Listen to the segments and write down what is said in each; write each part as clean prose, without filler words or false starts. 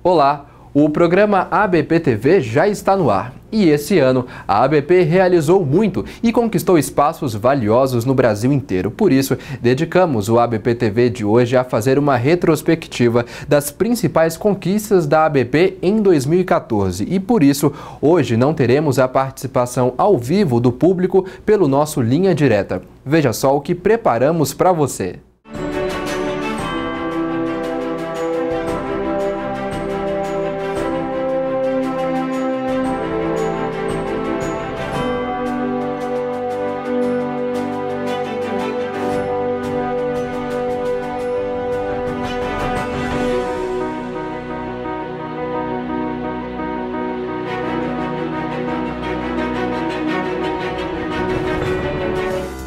Olá, o programa ABP TV já está no ar. E esse ano, a ABP realizou muito e conquistou espaços valiosos no Brasil inteiro. Por isso, dedicamos o ABP TV de hoje a fazer uma retrospectiva das principais conquistas da ABP em 2014. E por isso, hoje não teremos a participação ao vivo do público pelo nosso Linha Direta. Veja só o que preparamos para você.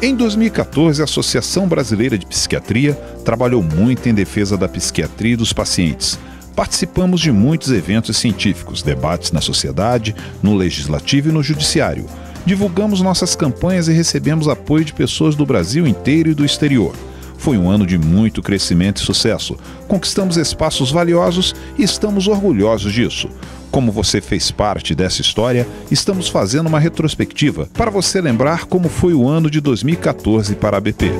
Em 2014, a Associação Brasileira de Psiquiatria trabalhou muito em defesa da psiquiatria e dos pacientes. Participamos de muitos eventos científicos, debates na sociedade, no legislativo e no judiciário. Divulgamos nossas campanhas e recebemos apoio de pessoas do Brasil inteiro e do exterior. Foi um ano de muito crescimento e sucesso. Conquistamos espaços valiosos e estamos orgulhosos disso. Como você fez parte dessa história, estamos fazendo uma retrospectiva para você lembrar como foi o ano de 2014 para a ABP.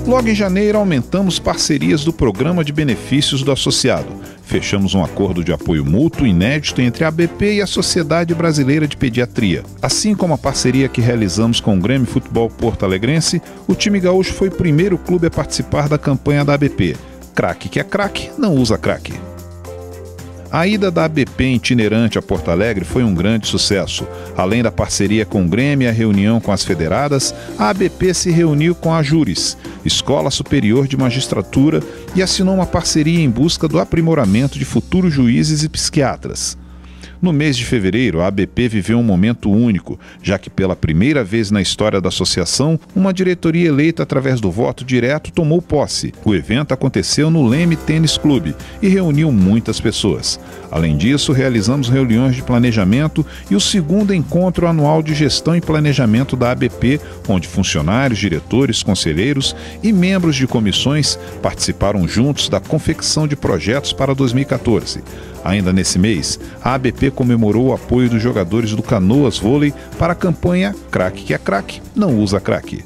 Logo em janeiro, aumentamos parcerias do Programa de Benefícios do Associado. Fechamos um acordo de apoio mútuo inédito entre a ABP e a Sociedade Brasileira de Pediatria. Assim como a parceria que realizamos com o Grêmio Futebol Porto Alegrense, o time gaúcho foi o primeiro clube a participar da campanha da ABP. Craque que é craque, não usa craque. A ida da ABP itinerante a Porto Alegre foi um grande sucesso. Além da parceria com o Grêmio e a reunião com as federadas, a ABP se reuniu com a Júris, Escola Superior de Magistratura, e assinou uma parceria em busca do aprimoramento de futuros juízes e psiquiatras. No mês de fevereiro, a ABP viveu um momento único, já que pela primeira vez na história da associação, uma diretoria eleita através do voto direto tomou posse. O evento aconteceu no Leme Tênis Clube e reuniu muitas pessoas. Além disso, realizamos reuniões de planejamento e o segundo encontro anual de gestão e planejamento da ABP, onde funcionários, diretores, conselheiros e membros de comissões participaram juntos da confecção de projetos para 2014. Ainda nesse mês, a ABP comemorou o apoio dos jogadores do Canoas Vôlei para a campanha Craque que é craque, não usa craque.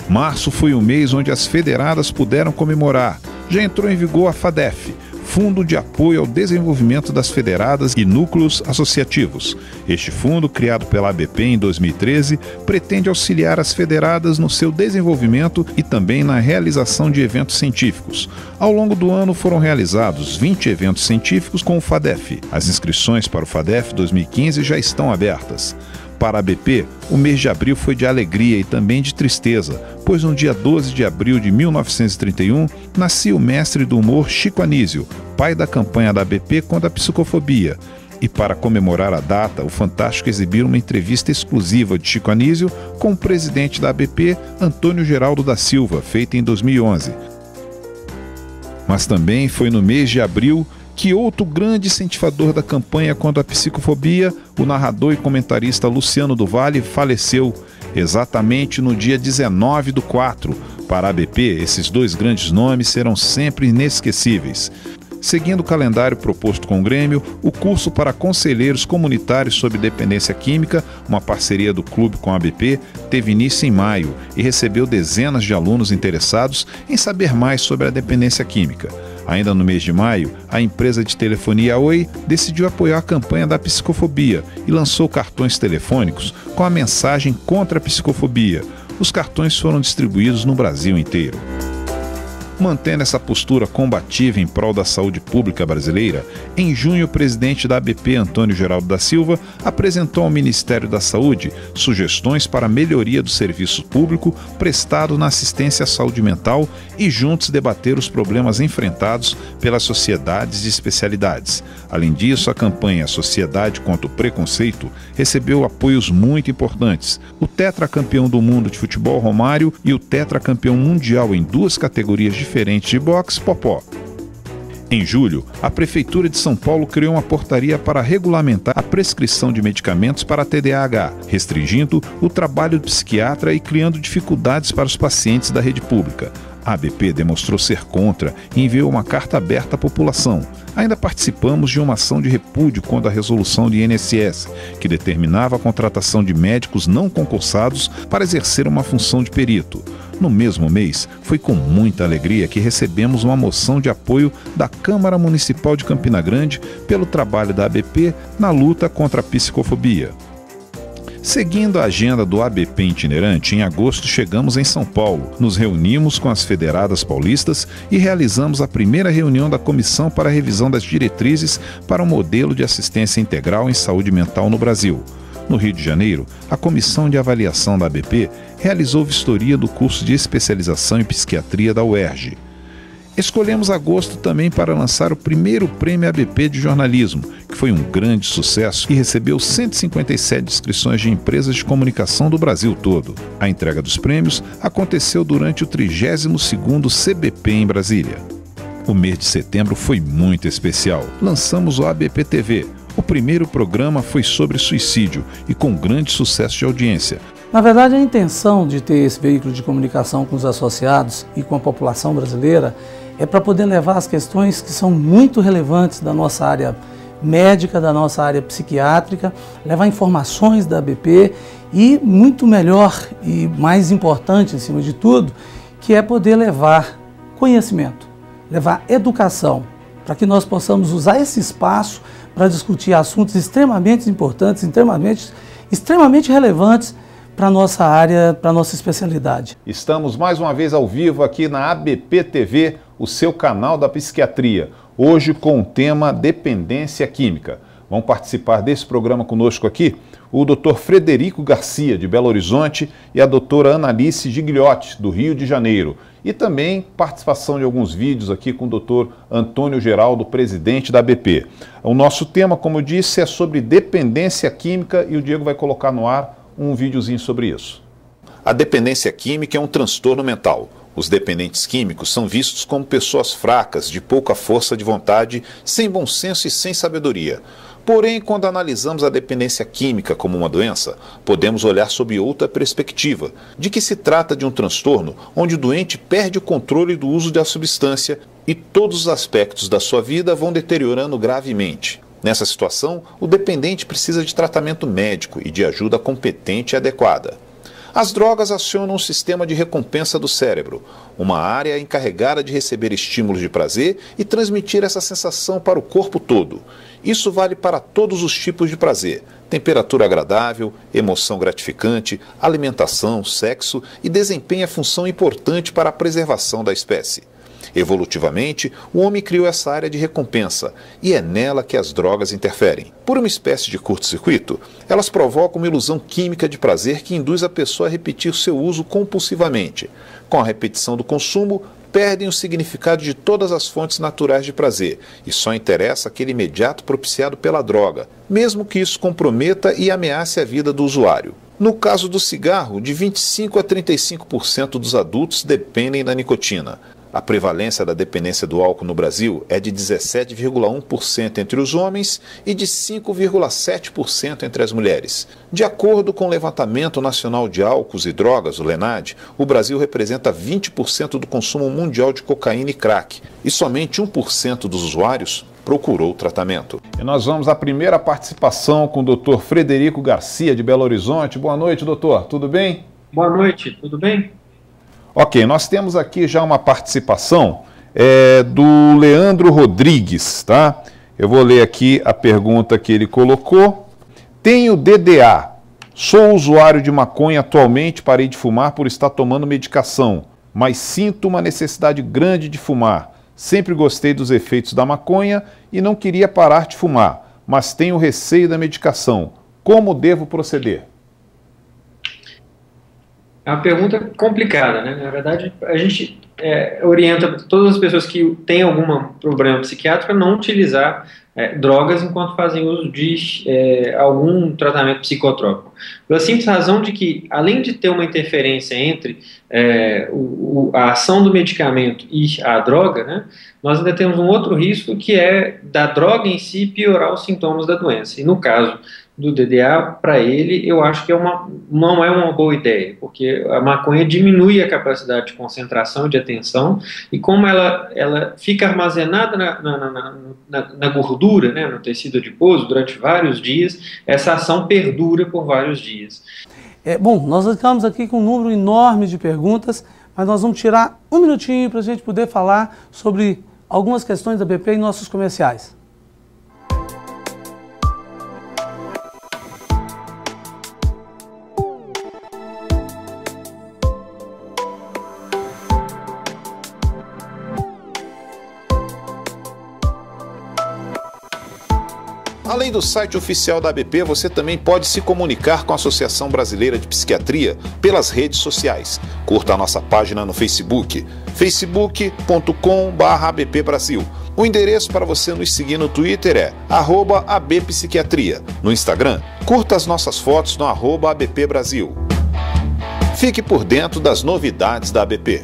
Março foi o mês onde as federadas puderam comemorar. Já entrou em vigor a FADEF, Fundo de Apoio ao Desenvolvimento das Federadas e Núcleos Associativos. Este fundo, criado pela ABP em 2013, pretende auxiliar as federadas no seu desenvolvimento e também na realização de eventos científicos. Ao longo do ano foram realizados 20 eventos científicos com o FADEF. As inscrições para o FADEF 2015 já estão abertas. Para a ABP, o mês de abril foi de alegria e também de tristeza, pois no dia 12 de abril de 1931, nascia o mestre do humor Chico Anísio, pai da campanha da ABP contra a psicofobia. E para comemorar a data, o Fantástico exibiu uma entrevista exclusiva de Chico Anísio com o presidente da ABP, Antônio Geraldo da Silva, feita em 2011. Mas também foi no mês de abril que outro grande incentivador da campanha contra a psicofobia, o narrador e comentarista Luciano do Vale, faleceu exatamente no dia 19/4. Para a ABP, esses dois grandes nomes serão sempre inesquecíveis. Seguindo o calendário proposto com o Grêmio, o curso para conselheiros comunitários sobre dependência química, uma parceria do clube com a ABP, teve início em maio e recebeu dezenas de alunos interessados em saber mais sobre a dependência química. Ainda no mês de maio, a empresa de telefonia Oi decidiu apoiar a campanha da psicofobia e lançou cartões telefônicos com a mensagem contra a psicofobia. Os cartões foram distribuídos no Brasil inteiro. Mantendo essa postura combativa em prol da saúde pública brasileira, em junho o presidente da ABP, Antônio Geraldo da Silva, apresentou ao Ministério da Saúde sugestões para a melhoria do serviço público prestado na assistência à saúde mental e juntos debater os problemas enfrentados pelas sociedades e especialidades. Além disso, a campanha Sociedade contra o Preconceito recebeu apoios muito importantes. O tetracampeão do mundo de futebol, Romário, e o tetracampeão mundial em duas categorias diferentes de boxe, Popó. Em julho, a Prefeitura de São Paulo criou uma portaria para regulamentar a prescrição de medicamentos para TDAH, restringindo o trabalho do psiquiatra e criando dificuldades para os pacientes da rede pública. A ABP demonstrou ser contra e enviou uma carta aberta à população. Ainda participamos de uma ação de repúdio contra a resolução do INSS, que determinava a contratação de médicos não concursados para exercer uma função de perito. No mesmo mês, foi com muita alegria que recebemos uma moção de apoio da Câmara Municipal de Campina Grande pelo trabalho da ABP na luta contra a psicofobia. Seguindo a agenda do ABP itinerante, em agosto chegamos em São Paulo, nos reunimos com as federadas paulistas e realizamos a primeira reunião da Comissão para a Revisão das Diretrizes para o Modelo de Assistência Integral em Saúde Mental no Brasil. No Rio de Janeiro, a Comissão de Avaliação da ABP realizou vistoria do curso de especialização em psiquiatria da UERJ. Escolhemos agosto também para lançar o primeiro prêmio ABP de jornalismo, que foi um grande sucesso e recebeu 157 inscrições de empresas de comunicação do Brasil todo. A entrega dos prêmios aconteceu durante o 32º CBP em Brasília. O mês de setembro foi muito especial. Lançamos o ABP TV. O primeiro programa foi sobre suicídio e com grande sucesso de audiência. Na verdade, a intenção de ter esse veículo de comunicação com os associados e com a população brasileira é para poder levar as questões que são muito relevantes da nossa área médica, da nossa área psiquiátrica, levar informações da ABP e, muito melhor e mais importante, acima de tudo, que é poder levar conhecimento, levar educação, para que nós possamos usar esse espaço para discutir assuntos extremamente importantes, extremamente relevantes para a nossa área, para a nossa especialidade. Estamos mais uma vez ao vivo aqui na ABP TV, o seu canal da psiquiatria, hoje com o tema dependência química. Vão participar desse programa conosco aqui o Dr. Frederico Garcia, de Belo Horizonte, e a doutora Analice Gigliotti, do Rio de Janeiro. E também participação de alguns vídeos aqui com o Dr. Antônio Geraldo, presidente da ABP. O nosso tema, como eu disse, é sobre dependência química e o Diego vai colocar no ar um videozinho sobre isso. A dependência química é um transtorno mental. Os dependentes químicos são vistos como pessoas fracas, de pouca força de vontade, sem bom senso e sem sabedoria. Porém, quando analisamos a dependência química como uma doença, podemos olhar sob outra perspectiva, de que se trata de um transtorno onde o doente perde o controle do uso da substância e todos os aspectos da sua vida vão deteriorando gravemente. Nessa situação, o dependente precisa de tratamento médico e de ajuda competente e adequada. As drogas acionam um sistema de recompensa do cérebro, uma área encarregada de receber estímulos de prazer e transmitir essa sensação para o corpo todo. Isso vale para todos os tipos de prazer: temperatura agradável, emoção gratificante, alimentação, sexo, e desempenha função importante para a preservação da espécie. Evolutivamente, o homem criou essa área de recompensa e é nela que as drogas interferem. Por uma espécie de curto-circuito, elas provocam uma ilusão química de prazer que induz a pessoa a repetir seu uso compulsivamente. Com a repetição do consumo, perdem o significado de todas as fontes naturais de prazer e só interessa aquele imediato propiciado pela droga, mesmo que isso comprometa e ameace a vida do usuário. No caso do cigarro, de 25% a 35% dos adultos dependem da nicotina. A prevalência da dependência do álcool no Brasil é de 17,1% entre os homens e de 5,7% entre as mulheres. De acordo com o Levantamento Nacional de Álcools e Drogas, o LENAD, o Brasil representa 20% do consumo mundial de cocaína e crack, e somente 1% dos usuários procurou tratamento. E nós vamos à primeira participação com o Dr. Frederico Garcia, de Belo Horizonte. Boa noite, doutor. Tudo bem? Boa noite. Tudo bem? Ok, nós temos aqui já uma participação do Leandro Rodrigues, tá? Eu vou ler aqui a pergunta que ele colocou. Tenho DDA, sou usuário de maconha atualmente, parei de fumar por estar tomando medicação, mas sinto uma necessidade grande de fumar. Sempre gostei dos efeitos da maconha e não queria parar de fumar, mas tenho receio da medicação. Como devo proceder? É uma pergunta complicada, né? Na verdade, a gente orienta todas as pessoas que têm algum problema psiquiátrico a não utilizar drogas enquanto fazem uso de algum tratamento psicotrópico. Pela simples razão de que, além de ter uma interferência entre a ação do medicamento e a droga, né, nós ainda temos um outro risco, que é da droga em si piorar os sintomas da doença. E no caso do DDA, para ele, eu acho que não é uma boa ideia, porque a maconha diminui a capacidade de concentração e de atenção, e como ela fica armazenada na gordura, né, no tecido adiposo, durante vários dias, essa ação perdura por vários dias. Bom, nós estamos aqui com um número enorme de perguntas, mas nós vamos tirar um minutinho para a gente poder falar sobre algumas questões da ABP em nossos comerciais. Além do site oficial da ABP, você também pode se comunicar com a Associação Brasileira de Psiquiatria pelas redes sociais. Curta a nossa página no Facebook, facebook.com/ABPBrasil. O endereço para você nos seguir no Twitter é @ABPsiquiatria. No Instagram, curta as nossas fotos no @ABPBrasil. Fique por dentro das novidades da ABP.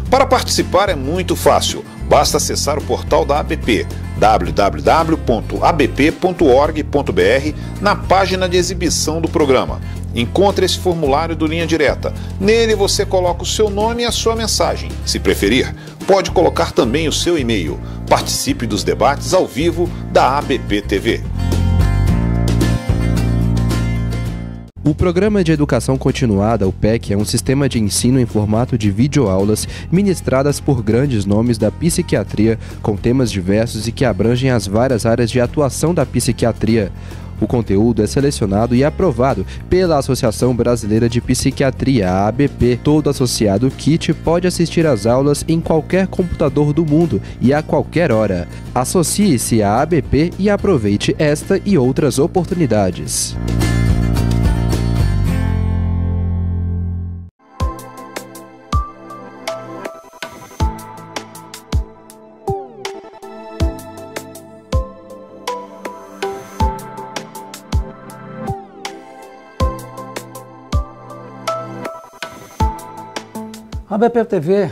Para participar é muito fácil, basta acessar o portal da ABP, www.abp.org.br, na página de exibição do programa. Encontre esse formulário do Linha Direta. Nele você coloca o seu nome e a sua mensagem. Se preferir, pode colocar também o seu e-mail. Participe dos debates ao vivo da ABP TV. O Programa de Educação Continuada, o PEC, é um sistema de ensino em formato de videoaulas ministradas por grandes nomes da psiquiatria, com temas diversos e que abrangem as várias áreas de atuação da psiquiatria. O conteúdo é selecionado e aprovado pela Associação Brasileira de Psiquiatria, a ABP. Todo associado KIT pode assistir às aulas em qualquer computador do mundo e a qualquer hora. Associe-se à ABP e aproveite esta e outras oportunidades. A ABP TV,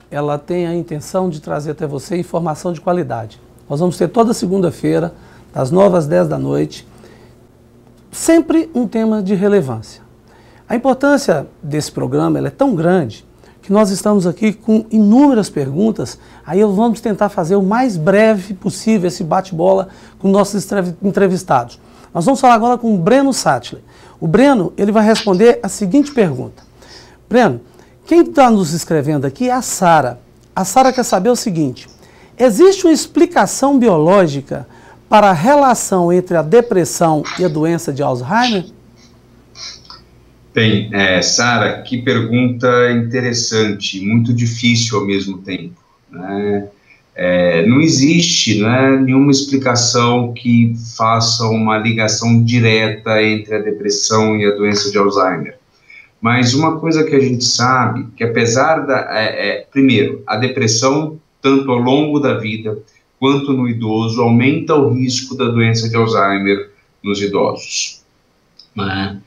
ela tem a intenção de trazer até você informação de qualidade. Nós vamos ter toda segunda-feira, das 9 às 10 da noite, sempre um tema de relevância. A importância desse programa ela é tão grande que nós estamos aqui com inúmeras perguntas, aí vamos tentar fazer o mais breve possível esse bate-bola com nossos entrevistados. Nós vamos falar agora com o Breno Sattler. O Breno, ele vai responder a seguinte pergunta. Breno, quem está nos escrevendo aqui é a Sara. A Sara quer saber o seguinte: existe uma explicação biológica para a relação entre a depressão e a doença de Alzheimer? Bem, Sara, que pergunta interessante, muito difícil ao mesmo tempo, né? Não existe, né, nenhuma explicação que faça uma ligação direta entre a depressão e a doença de Alzheimer. Mas uma coisa que a gente sabe, que apesar primeiro, a depressão, tanto ao longo da vida, quanto no idoso, aumenta o risco da doença de Alzheimer nos idosos, né?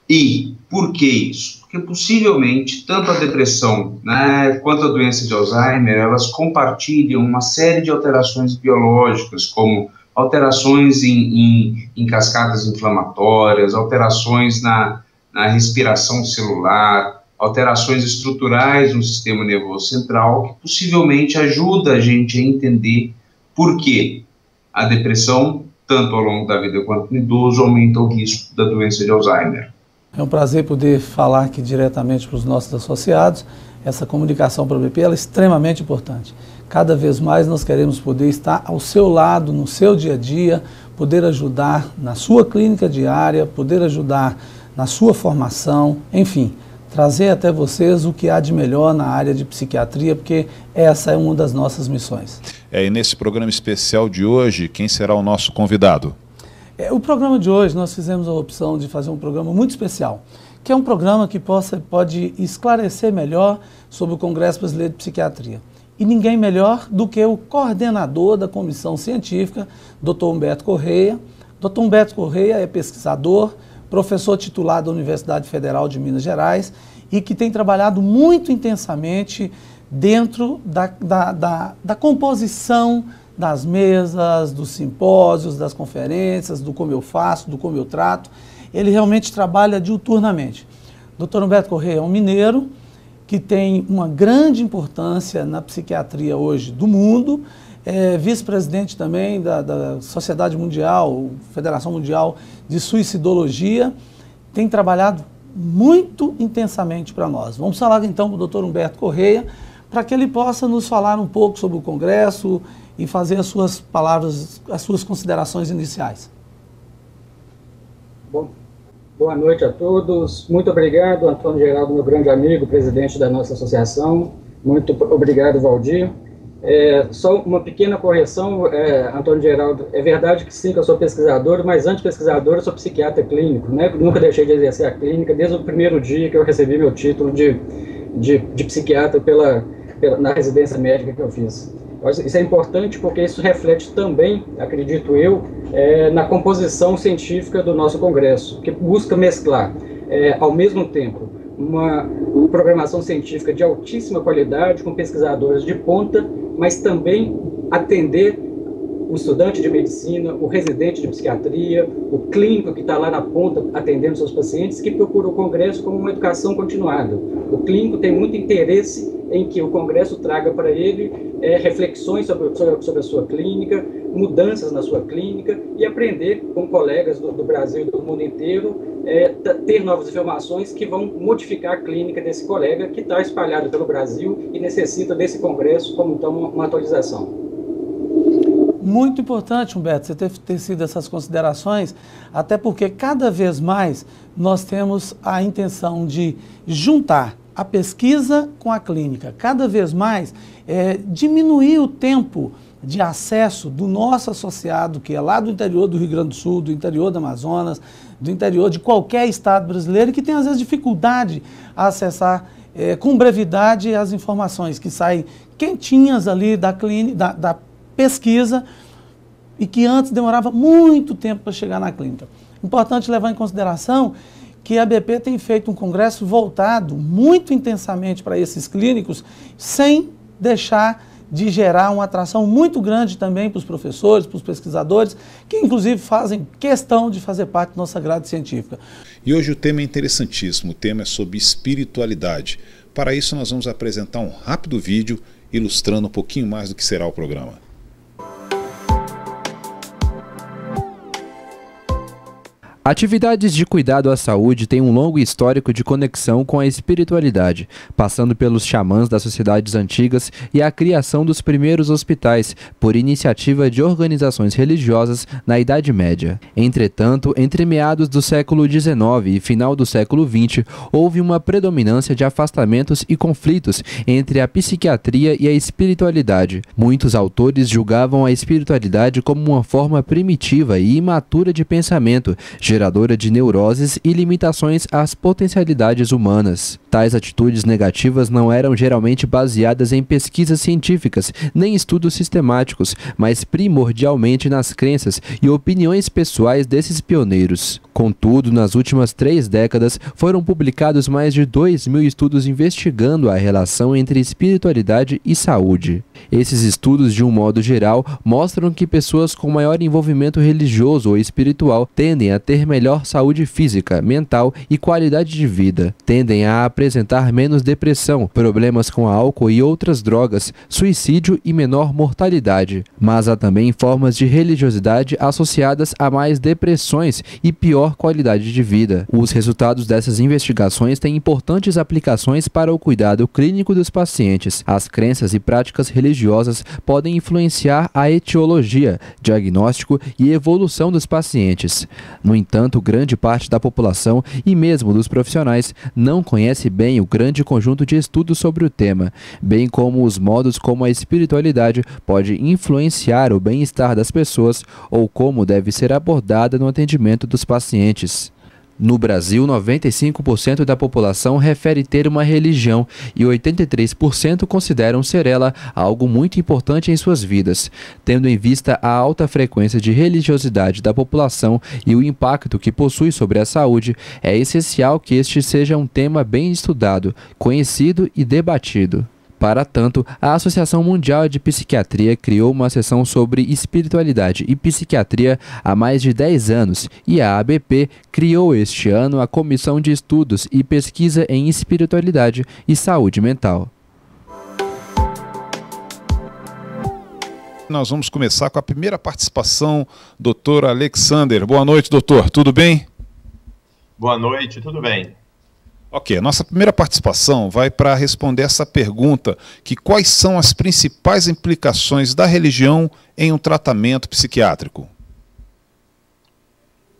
E por que isso? Porque possivelmente, tanto a depressão, né, quanto a doença de Alzheimer, elas compartilham uma série de alterações biológicas, como alterações em cascadas inflamatórias, alterações na respiração celular, alterações estruturais no sistema nervoso central, que possivelmente ajuda a gente a entender por que a depressão, tanto ao longo da vida quanto no idoso, aumenta o risco da doença de Alzheimer. É um prazer poder falar aqui diretamente para os nossos associados. Essa comunicação para a ABP ela é extremamente importante. Cada vez mais nós queremos poder estar ao seu lado, no seu dia a dia, poder ajudar na sua clínica diária, poder ajudar na sua formação, enfim, trazer até vocês o que há de melhor na área de psiquiatria, porque essa é uma das nossas missões. E nesse programa especial de hoje, quem será o nosso convidado? O programa de hoje, nós fizemos a opção de fazer um programa muito especial, que é um programa que pode esclarecer melhor sobre o Congresso Brasileiro de Psiquiatria. e ninguém melhor do que o coordenador da comissão científica, Dr. Humberto Correia. Dr. Humberto Correia é pesquisador, professor titular da Universidade Federal de Minas Gerais e que tem trabalhado muito intensamente dentro da composição das mesas, dos simpósios, das conferências, do como eu faço, do como eu trato. Ele realmente trabalha diuturnamente. Dr. Humberto Correia é um mineiro que tem uma grande importância na psiquiatria hoje do mundo, é vice-presidente também da Sociedade Mundial, Federação Mundial de Suicidologia, tem trabalhado muito intensamente para nós. Vamos falar então com o Dr. Humberto Correia, para que ele possa nos falar um pouco sobre o Congresso e fazer as suas palavras, as suas considerações iniciais. Bom, boa noite a todos. Muito obrigado, Antônio Geraldo, meu grande amigo, presidente da nossa associação. Muito obrigado, Valdir. Só uma pequena correção, Antônio Geraldo, é verdade que sim, que eu sou pesquisador, mas antes de pesquisador eu sou psiquiatra clínico, né? Nunca deixei de exercer a clínica, desde o primeiro dia que eu recebi meu título de psiquiatra na residência médica que eu fiz. Isso é importante porque isso reflete também, acredito eu, na composição científica do nosso Congresso, que busca mesclar, ao mesmo tempo, uma programação científica de altíssima qualidade, com pesquisadores de ponta, mas também atender o estudante de medicina, o residente de psiquiatria, o clínico que está lá na ponta atendendo seus pacientes, que procura o Congresso como uma educação continuada. O clínico tem muito interesse em que o Congresso traga para ele reflexões sobre a sua clínica, mudanças na sua clínica e aprender com colegas do Brasil e do mundo inteiro, ter novas informações que vão modificar a clínica desse colega que está espalhado pelo Brasil e necessita desse Congresso como então uma atualização. Muito importante, Humberto, você ter sido essas considerações, até porque cada vez mais nós temos a intenção de juntar a pesquisa com a clínica, cada vez mais diminuir o tempo de acesso do nosso associado, que é lá do interior do Rio Grande do Sul, do interior do Amazonas, do interior de qualquer estado brasileiro, que tem às vezes dificuldade a acessar com brevidade as informações que saem quentinhas ali da pesquisa e que antes demorava muito tempo para chegar na clínica. Importante levar em consideração que a ABP tem feito um congresso voltado muito intensamente para esses clínicos, sem deixar de gerar uma atração muito grande também para os professores, para os pesquisadores, que inclusive fazem questão de fazer parte da nossa grade científica. E hoje o tema é interessantíssimo, o tema é sobre espiritualidade. Para isso nós vamos apresentar um rápido vídeo ilustrando um pouquinho mais do que será o programa. Atividades de cuidado à saúde têm um longo histórico de conexão com a espiritualidade, passando pelos xamãs das sociedades antigas e a criação dos primeiros hospitais, por iniciativa de organizações religiosas na Idade Média. Entretanto, entre meados do século XIX e final do século XX, houve uma predominância de afastamentos e conflitos entre a psiquiatria e a espiritualidade. Muitos autores julgavam a espiritualidade como uma forma primitiva e imatura de pensamento, geradora de neuroses e limitações às potencialidades humanas. Tais atitudes negativas não eram geralmente baseadas em pesquisas científicas, nem estudos sistemáticos, mas primordialmente nas crenças e opiniões pessoais desses pioneiros. Contudo, nas últimas 3 décadas, foram publicados mais de 2.000 estudos investigando a relação entre espiritualidade e saúde. Esses estudos, de um modo geral, mostram que pessoas com maior envolvimento religioso ou espiritual tendem a ter melhor saúde física, mental e qualidade de vida, tendem a apresentar menos depressão, problemas com álcool e outras drogas, suicídio e menor mortalidade. Mas há também formas de religiosidade associadas a mais depressões e pior qualidade de vida. Os resultados dessas investigações têm importantes aplicações para o cuidado clínico dos pacientes. As crenças e práticas religiosas podem influenciar a etiologia, diagnóstico e evolução dos pacientes. No entanto, grande parte da população e mesmo dos profissionais não conhece bem o grande conjunto de estudos sobre o tema, bem como os modos como a espiritualidade pode influenciar o bem-estar das pessoas ou como deve ser abordada no atendimento dos pacientes. No Brasil, 95% da população refere ter uma religião e 83% consideram ser ela algo muito importante em suas vidas. Tendo em vista a alta frequência de religiosidade da população e o impacto que possui sobre a saúde, é essencial que este seja um tema bem estudado, conhecido e debatido. Para tanto, a Associação Mundial de Psiquiatria criou uma seção sobre espiritualidade e psiquiatria há mais de 10 anos e a ABP criou este ano a Comissão de Estudos e Pesquisa em Espiritualidade e Saúde Mental. Nós vamos começar com a primeira participação, doutor Alexander. Boa noite, doutor. Tudo bem? Boa noite, tudo bem. Ok, nossa primeira participação vai para responder essa pergunta, que quais são as principais implicações da religião em um tratamento psiquiátrico?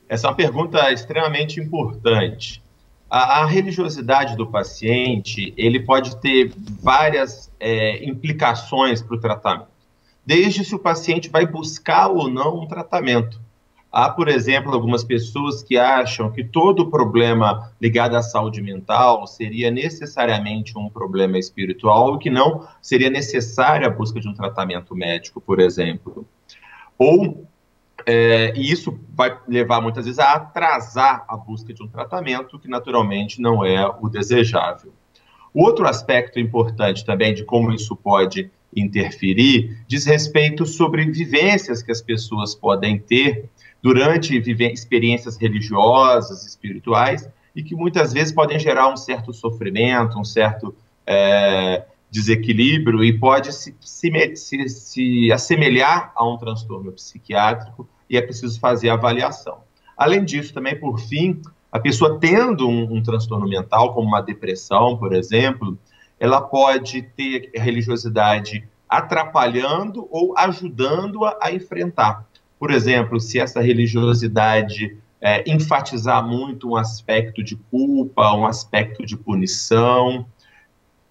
Essa é uma pergunta extremamente importante. A religiosidade do paciente, ele pode ter várias implicações para o tratamento, desde se o paciente vai buscar ou não um tratamento. Há, por exemplo, algumas pessoas que acham que todo problema ligado à saúde mental seria necessariamente um problema espiritual e que não seria necessária a busca de um tratamento médico, por exemplo. E isso vai levar muitas vezes a atrasar a busca de um tratamento, que naturalmente não é o desejável. O outro aspecto importante também de como isso pode interferir diz respeito sobre vivências que as pessoas podem ter durante experiências religiosas, espirituais, e que muitas vezes podem gerar um certo sofrimento, um certo desequilíbrio, e pode se assemelhar a um transtorno psiquiátrico, e é preciso fazer a avaliação. Além disso, também, por fim, a pessoa tendo um transtorno mental, como uma depressão, por exemplo, ela pode ter a religiosidade atrapalhando ou ajudando-a a enfrentar. Por exemplo, se essa religiosidade enfatizar muito um aspecto de culpa, um aspecto de punição,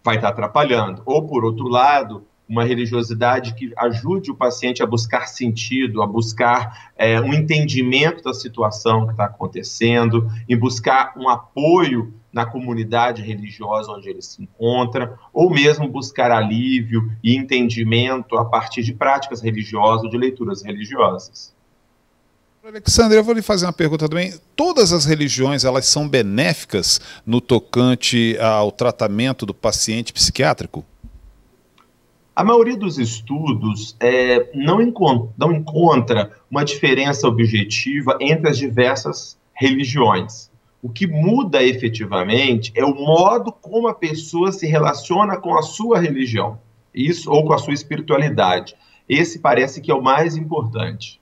vai estar atrapalhando. Ou, por outro lado, uma religiosidade que ajude o paciente a buscar sentido, a buscar um entendimento da situação que está acontecendo, em buscar um apoio na comunidade religiosa onde ele se encontra, ou mesmo buscar alívio e entendimento a partir de práticas religiosas ou de leituras religiosas. Alexandre, eu vou lhe fazer uma pergunta também. Todas as religiões, elas são benéficas no tocante ao tratamento do paciente psiquiátrico? A maioria dos estudos não encontra uma diferença objetiva entre as diversas religiões. O que muda efetivamente é o modo como a pessoa se relaciona com a sua religião, ou com a sua espiritualidade. Esse parece que é o mais importante.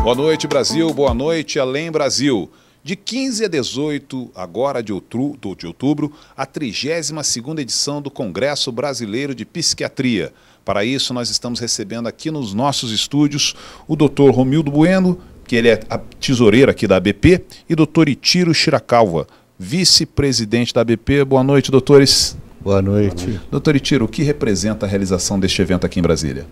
Boa noite, Brasil. Boa noite, Além Brasil. De 15 a 18, agora de outubro, a 32ª edição do Congresso Brasileiro de Psiquiatria. Para isso, nós estamos recebendo aqui nos nossos estúdios o Dr. Romildo Bueno, que ele é a tesoureira aqui da ABP, e Dr. Itiro Shirakawa, vice-presidente da ABP. Boa noite, doutores. Boa noite. Doutor Itiro, o que representa a realização deste evento aqui em Brasília?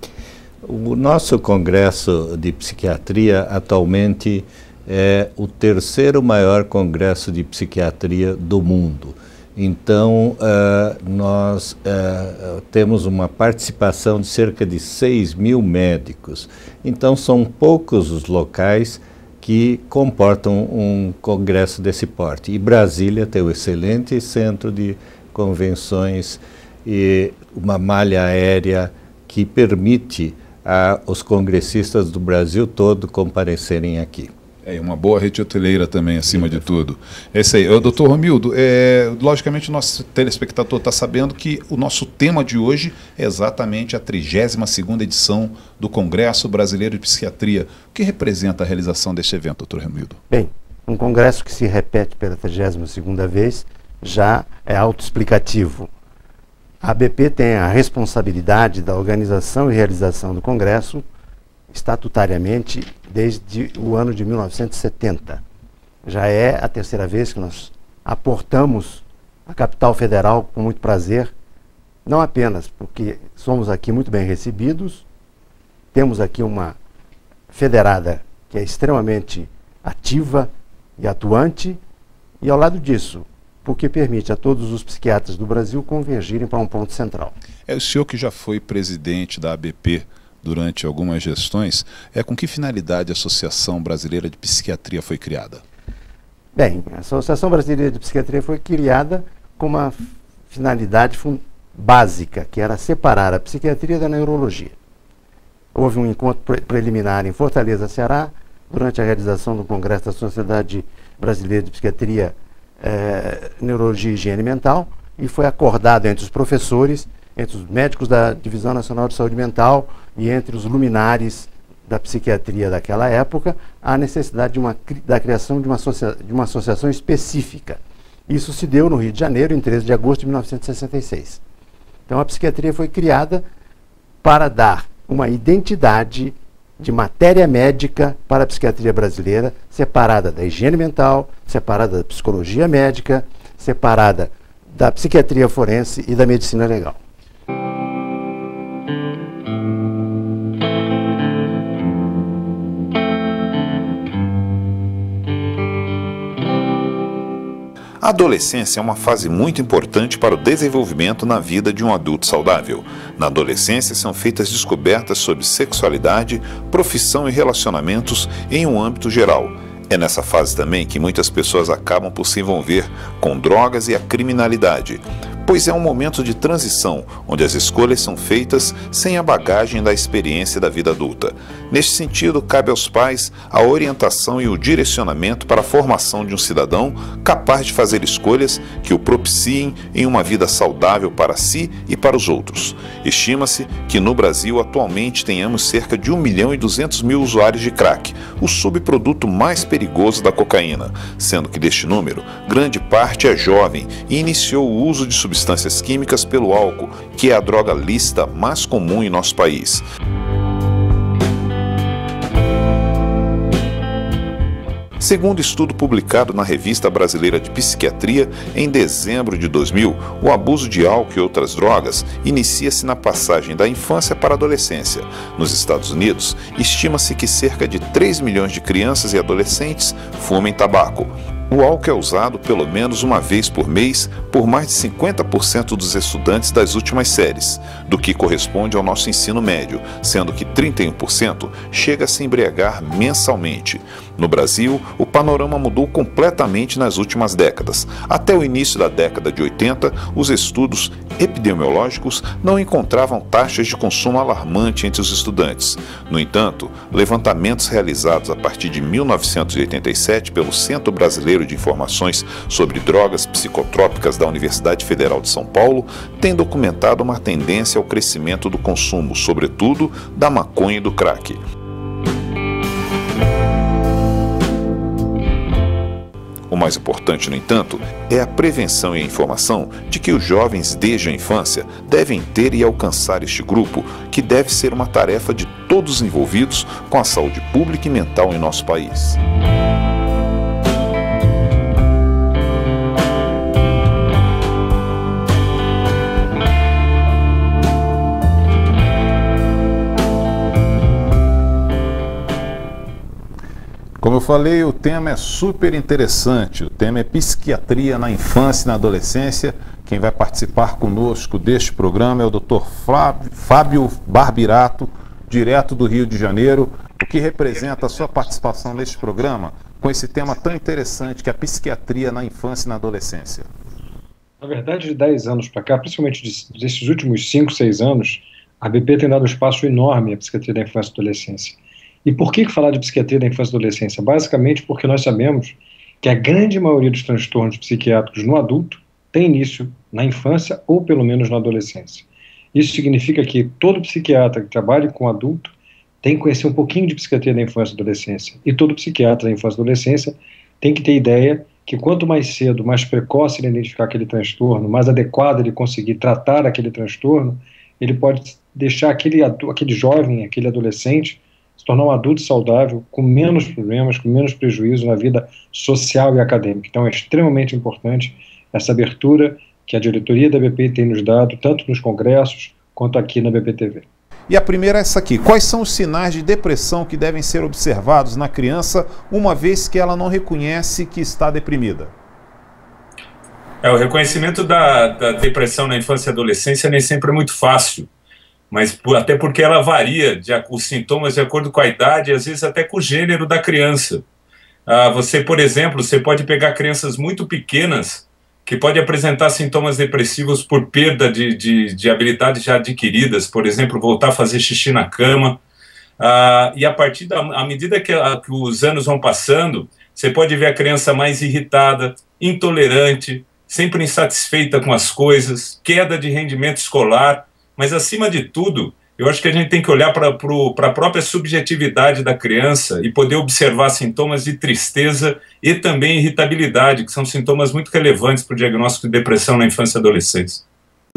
O nosso Congresso de Psiquiatria atualmente é o terceiro maior congresso de psiquiatria do mundo. Então, nós temos uma participação de cerca de 6.000 médicos. Então, são poucos os locais que comportam um congresso desse porte. E Brasília tem um excelente centro de convenções e uma malha aérea que permite aos congressistas do Brasil todo comparecerem aqui. É uma boa rede hoteleira também, acima de tudo. É isso aí. Doutor Romildo, logicamente o nosso telespectador está sabendo que o nosso tema de hoje é exatamente a 32ª edição do Congresso Brasileiro de Psiquiatria. O que representa a realização deste evento, doutor Romildo? Bem, um congresso que se repete pela 32ª vez já é autoexplicativo. A ABP tem a responsabilidade da organização e realização do congresso estatutariamente desde o ano de 1970. Já é a terceira vez que nós aportamos a capital federal com muito prazer, não apenas porque somos aqui muito bem recebidos, temos aqui uma federada que é extremamente ativa e atuante, e ao lado disso, porque permite a todos os psiquiatras do Brasil convergirem para um ponto central. É o senhor que já foi presidente da ABP durante algumas gestões, com que finalidade a Associação Brasileira de Psiquiatria foi criada? Bem, a Associação Brasileira de Psiquiatria foi criada com uma finalidade básica, que era separar a psiquiatria da neurologia. Houve um encontro preliminar em Fortaleza, Ceará, durante a realização do Congresso da Sociedade Brasileira de Psiquiatria, Neurologia e Higiene Mental, e foi acordado entre os professores, entre os médicos da Divisão Nacional de Saúde Mental e entre os luminares da psiquiatria daquela época, a necessidade da criação de uma associação específica. Isso se deu no Rio de Janeiro, em 13 de agosto de 1966. Então a psiquiatria foi criada para dar uma identidade de matéria médica para a psiquiatria brasileira, separada da higiene mental, separada da psicologia médica, separada da psiquiatria forense e da medicina legal. A adolescência é uma fase muito importante para o desenvolvimento na vida de um adulto saudável. Na adolescência são feitas descobertas sobre sexualidade, profissão e relacionamentos em um âmbito geral. É nessa fase também que muitas pessoas acabam por se envolver com drogas e a criminalidade, pois é um momento de transição, onde as escolhas são feitas sem a bagagem da experiência da vida adulta. Neste sentido, cabe aos pais a orientação e o direcionamento para a formação de um cidadão capaz de fazer escolhas que o propiciem em uma vida saudável para si e para os outros. Estima-se que no Brasil atualmente tenhamos cerca de 1.200.000 usuários de crack, o subproduto mais perigoso da cocaína, sendo que deste número, grande parte é jovem e iniciou o uso de substâncias químicas pelo álcool, que é a droga lícita mais comum em nosso país. Segundo estudo publicado na Revista Brasileira de Psiquiatria, em dezembro de 2000, o abuso de álcool e outras drogas inicia-se na passagem da infância para a adolescência. Nos Estados Unidos, estima-se que cerca de 3 milhões de crianças e adolescentes fumem tabaco. O álcool é usado pelo menos uma vez por mês por mais de 50% dos estudantes das últimas séries, do que corresponde ao nosso ensino médio, sendo que 31% chega a se embriagar mensalmente. No Brasil, o panorama mudou completamente nas últimas décadas. Até o início da década de 80, os estudos epidemiológicos não encontravam taxas de consumo alarmante entre os estudantes. No entanto, levantamentos realizados a partir de 1987 pelo Centro Brasileiro de Informações sobre Drogas Psicotrópicas da Universidade Federal de São Paulo têm documentado uma tendência ao crescimento do consumo, sobretudo da maconha e do crack. O mais importante, no entanto, é a prevenção e a informação de que os jovens desde a infância devem ter e alcançar este grupo, que deve ser uma tarefa de todos os envolvidos com a saúde pública e mental em nosso país. Como eu falei, o tema é super interessante. O tema é psiquiatria na infância e na adolescência. Quem vai participar conosco deste programa é o Dr. Fábio Barbirato, direto do Rio de Janeiro. O que representa a sua participação neste programa com esse tema tão interessante que é a psiquiatria na infância e na adolescência? Na verdade, de 10 anos para cá, principalmente desses últimos 5, 6 anos, a ABP tem dado um espaço enorme à psiquiatria da infância e adolescência. E por que falar de psiquiatria da infância e adolescência? Basicamente porque nós sabemos que a grande maioria dos transtornos psiquiátricos no adulto tem início na infância ou pelo menos na adolescência. Isso significa que todo psiquiatra que trabalhe com adulto tem que conhecer um pouquinho de psiquiatria da infância e adolescência. E todo psiquiatra da infância e adolescência tem que ter ideia que quanto mais cedo, mais precoce ele identificar aquele transtorno, mais adequado ele conseguir tratar aquele transtorno, ele pode deixar aquele jovem, aquele adolescente, se tornar um adulto saudável, com menos problemas, com menos prejuízo na vida social e acadêmica. Então é extremamente importante essa abertura que a diretoria da ABP tem nos dado, tanto nos congressos, quanto aqui na ABP TV. E a primeira é essa aqui. Quais são os sinais de depressão que devem ser observados na criança, uma vez que ela não reconhece que está deprimida? O reconhecimento da depressão na infância e adolescência nem sempre é muito fácil, mas até porque ela varia os sintomas de acordo com a idade e às vezes até com o gênero da criança. Você, por exemplo, você pode pegar crianças muito pequenas que podem apresentar sintomas depressivos por perda de habilidades já adquiridas, por exemplo, voltar a fazer xixi na cama. E à medida que os anos vão passando, você pode ver a criança mais irritada, intolerante, sempre insatisfeita com as coisas, queda de rendimento escolar, mas acima de tudo, eu acho que a gente tem que olhar para a própria subjetividade da criança e poder observar sintomas de tristeza e também irritabilidade, que são sintomas muito relevantes para o diagnóstico de depressão na infância e adolescência.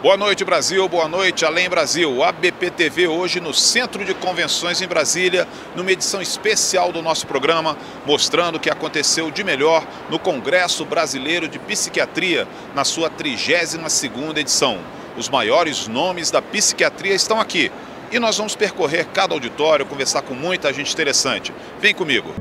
Boa noite, Brasil. Boa noite, Além Brasil. ABP-TV hoje no Centro de Convenções em Brasília, numa edição especial do nosso programa, mostrando o que aconteceu de melhor no Congresso Brasileiro de Psiquiatria, na sua 32ª edição. Os maiores nomes da psiquiatria estão aqui. E nós vamos percorrer cada auditório, conversar com muita gente interessante. Vem comigo.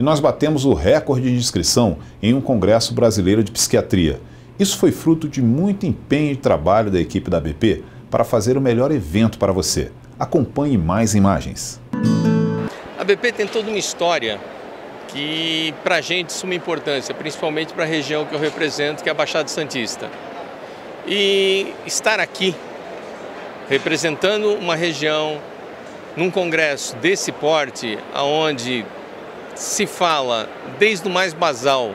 Nós batemos o recorde de inscrição em um Congresso Brasileiro de Psiquiatria. Isso foi fruto de muito empenho e trabalho da equipe da ABP para fazer o melhor evento para você. Acompanhe mais imagens. A ABP tem toda uma história que, para a gente, de suma importância, principalmente para a região que eu represento, que é a Baixada Santista. E estar aqui, representando uma região, num congresso desse porte, onde se fala desde o mais basal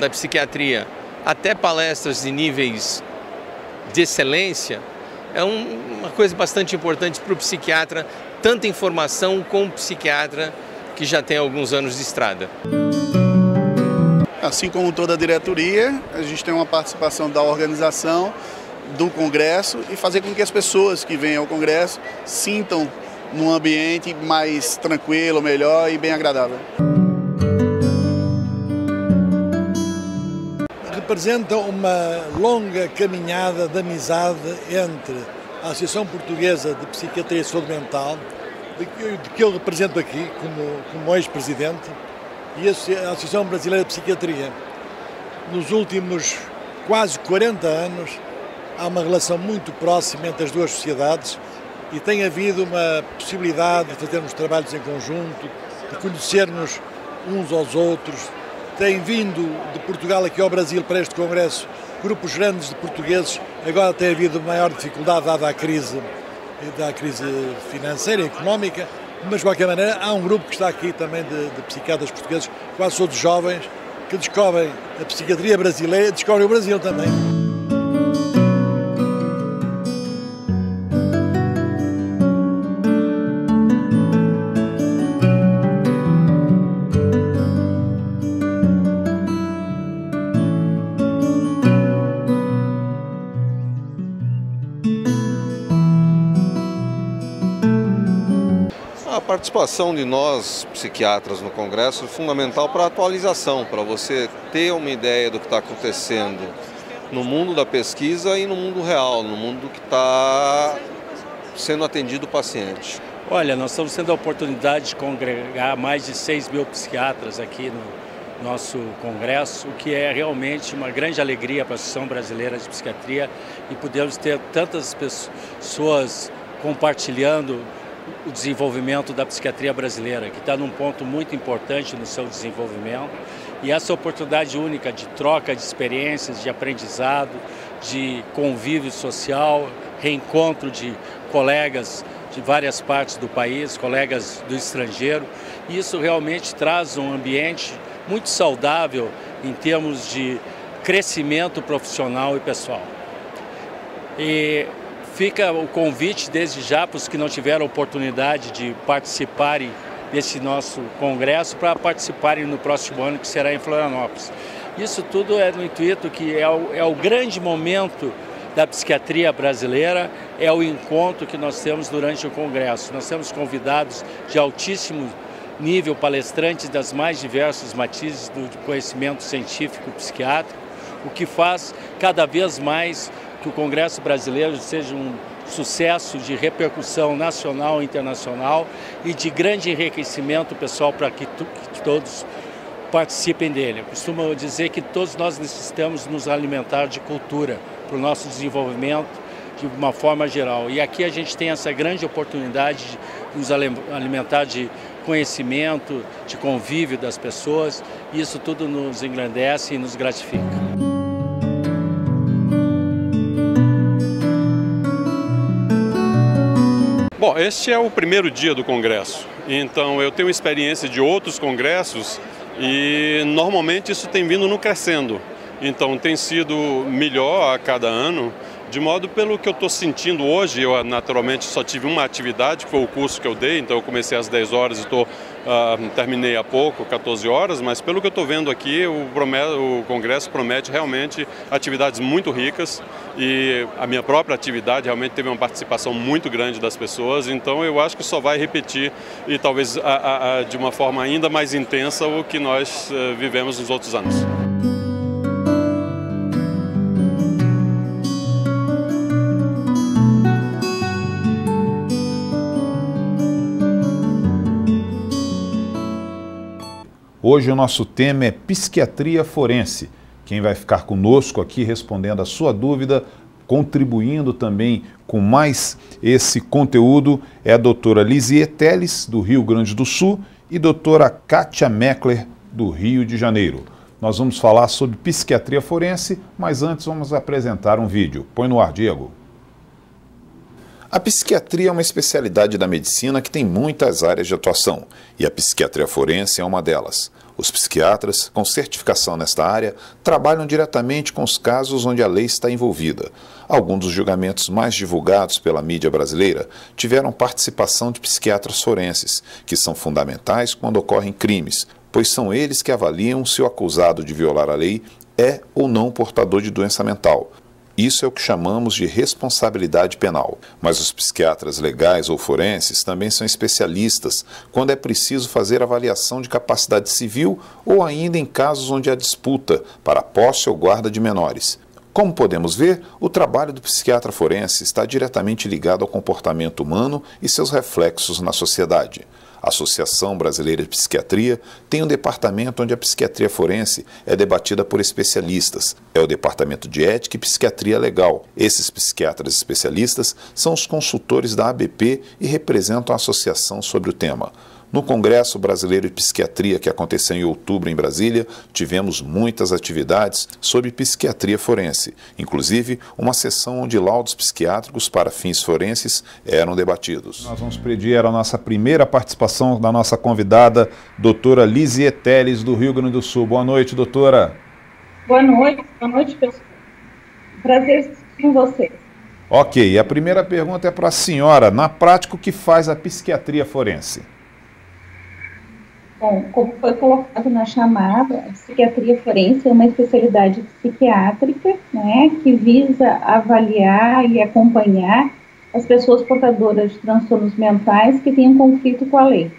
da psiquiatria até palestras de níveis de excelência, é uma coisa bastante importante para o psiquiatra, tanta informação como psiquiatra que já tem alguns anos de estrada. Assim como toda a diretoria, a gente tem uma participação da organização do Congresso e fazer com que as pessoas que venham ao Congresso sintam num ambiente mais tranquilo, melhor e bem agradável. Representa uma longa caminhada de amizade entre a Associação Portuguesa de Psiquiatria e Saúde Mental, de que eu represento aqui como ex-presidente, e a Associação Brasileira de Psiquiatria. Nos últimos quase 40 anos há uma relação muito próxima entre as duas sociedades e tem havido uma possibilidade de fazermos trabalhos em conjunto, de conhecermos uns aos outros. Tem vindo de Portugal aqui ao Brasil para este congresso grupos grandes de portugueses. Agora tem havido maior dificuldade dada a crise financeira e económica, mas de qualquer maneira há um grupo que está aqui também de psiquiatras portugueses, quase todos jovens, que descobrem a psiquiatria brasileira, descobrem o Brasil também. A participação de nós, psiquiatras, no Congresso é fundamental para a atualização, para você ter uma ideia do que está acontecendo no mundo da pesquisa e no mundo real, no mundo que está sendo atendido o paciente. Olha, nós estamos tendo a oportunidade de congregar mais de 6.000 psiquiatras aqui no nosso Congresso, o que é realmente uma grande alegria para a Associação Brasileira de Psiquiatria e podemos ter tantas pessoas compartilhando o desenvolvimento da psiquiatria brasileira, que está num ponto muito importante no seu desenvolvimento, e essa oportunidade única de troca de experiências, de aprendizado, de convívio social, reencontro de colegas de várias partes do país, colegas do estrangeiro, e isso realmente traz um ambiente muito saudável em termos de crescimento profissional e pessoal. E fica o convite desde já para os que não tiveram oportunidade de participarem desse nosso congresso para participarem no próximo ano, que será em Florianópolis. Isso tudo é no intuito que é o grande momento da psiquiatria brasileira é o encontro que nós temos durante o Congresso. Nós temos convidados de altíssimo nível, palestrantes das mais diversos matizes do conhecimento científico psiquiátrico, o que faz cada vez mais que o Congresso brasileiro seja um sucesso de repercussão nacional e internacional e de grande enriquecimento pessoal para que todos participem dele. Eu costumo dizer que todos nós necessitamos nos alimentar de cultura para o nosso desenvolvimento de uma forma geral. E aqui a gente tem essa grande oportunidade de nos alimentar de conhecimento, de convívio das pessoas, e isso tudo nos engrandece e nos gratifica. Bom, este é o primeiro dia do Congresso, então eu tenho experiência de outros congressos e normalmente isso tem vindo no crescendo, então tem sido melhor a cada ano, de modo pelo que eu estou sentindo hoje. Eu naturalmente só tive uma atividade, que foi o curso que eu dei, então eu comecei às 10 horas e terminei há pouco, 14 horas, mas pelo que eu estou vendo aqui, o Congresso promete realmente atividades muito ricas e a minha própria atividade realmente teve uma participação muito grande das pessoas, então eu acho que só vai repetir e talvez de uma forma ainda mais intensa o que nós vivemos nos outros anos. Hoje o nosso tema é psiquiatria forense. Quem vai ficar conosco aqui respondendo a sua dúvida, contribuindo também com mais esse conteúdo, é a doutora Lisiê Teles, do Rio Grande do Sul, e doutora Kátia Meckler, do Rio de Janeiro. Nós vamos falar sobre psiquiatria forense, mas antes vamos apresentar um vídeo. Põe no ar, Diego. A psiquiatria é uma especialidade da medicina que tem muitas áreas de atuação, e a psiquiatria forense é uma delas. Os psiquiatras, com certificação nesta área, trabalham diretamente com os casos onde a lei está envolvida. Alguns dos julgamentos mais divulgados pela mídia brasileira tiveram participação de psiquiatras forenses, que são fundamentais quando ocorrem crimes, pois são eles que avaliam se o acusado de violar a lei é ou não portador de doença mental. Isso é o que chamamos de responsabilidade penal. Mas os psiquiatras legais ou forenses também são especialistas quando é preciso fazer avaliação de capacidade civil ou ainda em casos onde há disputa para posse ou guarda de menores. Como podemos ver, o trabalho do psiquiatra forense está diretamente ligado ao comportamento humano e seus reflexos na sociedade. A Associação Brasileira de Psiquiatria tem um departamento onde a psiquiatria forense é debatida por especialistas. É o Departamento de Ética e Psiquiatria Legal. Esses psiquiatras especialistas são os consultores da ABP e representam a associação sobre o tema. No Congresso Brasileiro de Psiquiatria, que aconteceu em outubro em Brasília, tivemos muitas atividades sobre psiquiatria forense, inclusive uma sessão onde laudos psiquiátricos para fins forenses eram debatidos. Nós vamos pedir a nossa primeira participação da nossa convidada, doutora Lisiê Teles, do Rio Grande do Sul. Boa noite, doutora. Boa noite pessoal. Prazer estar com vocês. Ok, a primeira pergunta é para a senhora. Na prática, o que faz a psiquiatria forense? Bom, como foi colocado na chamada, a psiquiatria forense é uma especialidade psiquiátrica, né, que visa avaliar e acompanhar as pessoas portadoras de transtornos mentais que têm um conflito com a lei,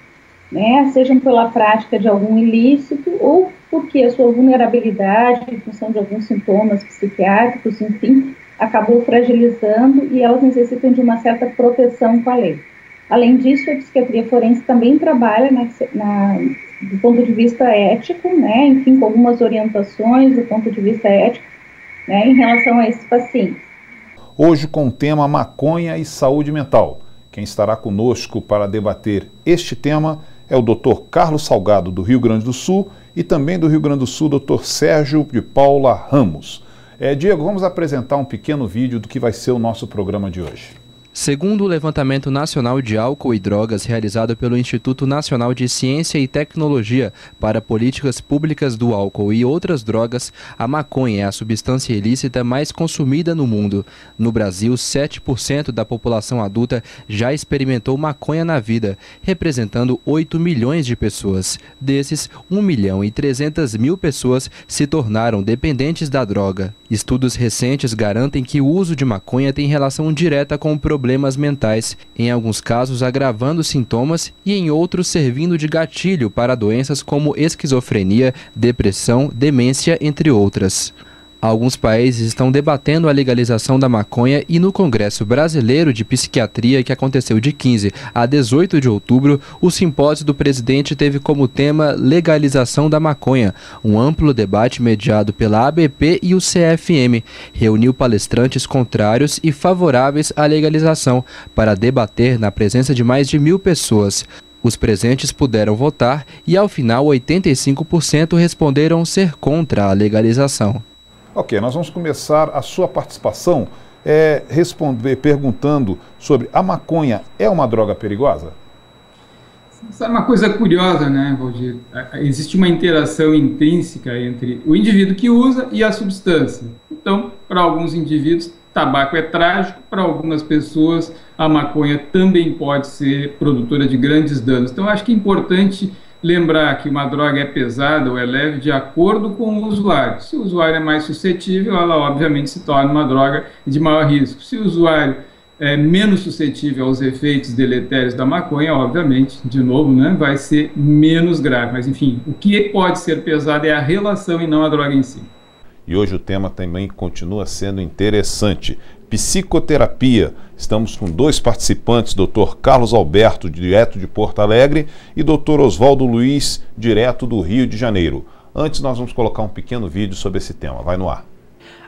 né, sejam pela prática de algum ilícito ou porque a sua vulnerabilidade, em função de alguns sintomas psiquiátricos, enfim, acabou fragilizando e elas necessitam de uma certa proteção com a lei. Além disso, a psiquiatria forense também trabalha do ponto de vista ético, né, enfim, com algumas orientações do ponto de vista ético, né, em relação a esses pacientes. Hoje com o tema maconha e saúde mental. Quem estará conosco para debater este tema é o Dr. Carlos Salgado, do Rio Grande do Sul, e também do Rio Grande do Sul, Dr. Sérgio de Paula Ramos. Diego, vamos apresentar um pequeno vídeo do que vai ser o nosso programa de hoje. Segundo o Levantamento Nacional de Álcool e Drogas realizado pelo Instituto Nacional de Ciência e Tecnologia para Políticas Públicas do Álcool e Outras Drogas, a maconha é a substância ilícita mais consumida no mundo. No Brasil, 7% da população adulta já experimentou maconha na vida, representando 8 milhões de pessoas. Desses, 1.300.000 pessoas se tornaram dependentes da droga. Estudos recentes garantem que o uso de maconha tem relação direta com problemas mentais, em alguns casos agravando sintomas e em outros servindo de gatilho para doenças como esquizofrenia, depressão, demência, entre outras. Alguns países estão debatendo a legalização da maconha e no Congresso Brasileiro de Psiquiatria, que aconteceu de 15 a 18 de outubro, o simpósio do presidente teve como tema legalização da maconha. Um amplo debate mediado pela ABP e o CFM reuniu palestrantes contrários e favoráveis à legalização para debater na presença de mais de 1.000 pessoas. Os presentes puderam votar e, ao final, 85% responderam ser contra a legalização. Ok, nós vamos começar a sua participação perguntando sobre a maconha é uma droga perigosa? Isso é uma coisa curiosa, né, Valdir? Existe uma interação intrínseca entre o indivíduo que usa e a substância. Então, para alguns indivíduos, tabaco é trágico, para algumas pessoas, a maconha também pode ser produtora de grandes danos. Então, acho que é importante lembrar que uma droga é pesada ou é leve de acordo com o usuário. Se o usuário é mais suscetível, ela obviamente se torna uma droga de maior risco. Se o usuário é menos suscetível aos efeitos deletérios da maconha, obviamente, de novo, né, vai ser menos grave. Mas, enfim, o que pode ser pesado é a relação e não a droga em si. E hoje o tema também continua sendo interessante. Psicoterapia. Estamos com dois participantes, Dr. Carlos Alberto, direto de Porto Alegre, e Dr. Oswaldo Luiz, direto do Rio de Janeiro. Antes, nós vamos colocar um pequeno vídeo sobre esse tema. Vai no ar.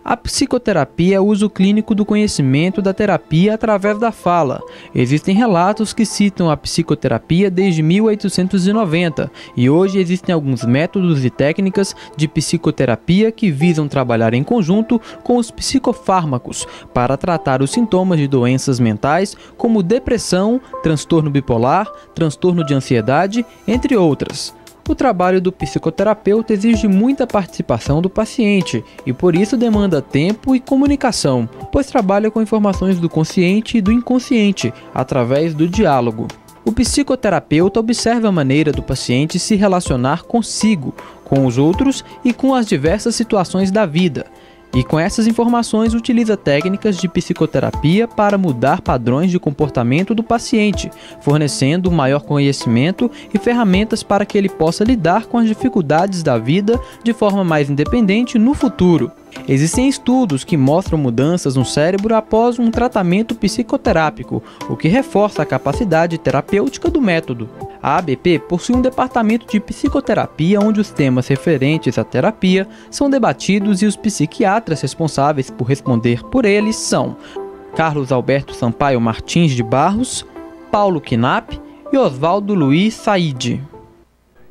A psicoterapia é o uso clínico do conhecimento da terapia através da fala. Existem relatos que citam a psicoterapia desde 1890 e hoje existem alguns métodos e técnicas de psicoterapia que visam trabalhar em conjunto com os psicofármacos para tratar os sintomas de doenças mentais como depressão, transtorno bipolar, transtorno de ansiedade, entre outras. O trabalho do psicoterapeuta exige muita participação do paciente e por isso demanda tempo e comunicação, pois trabalha com informações do consciente e do inconsciente, através do diálogo. O psicoterapeuta observa a maneira do paciente se relacionar consigo, com os outros e com as diversas situações da vida. E com essas informações utiliza técnicas de psicoterapia para mudar padrões de comportamento do paciente, fornecendo maior conhecimento e ferramentas para que ele possa lidar com as dificuldades da vida de forma mais independente no futuro. Existem estudos que mostram mudanças no cérebro após um tratamento psicoterápico, o que reforça a capacidade terapêutica do método. A ABP possui um departamento de psicoterapia onde os temas referentes à terapia são debatidos e os psiquiatras responsáveis por responder por eles são Carlos Alberto Sampaio Martins de Barros, Paulo Knapp e Oswaldo Luiz Said.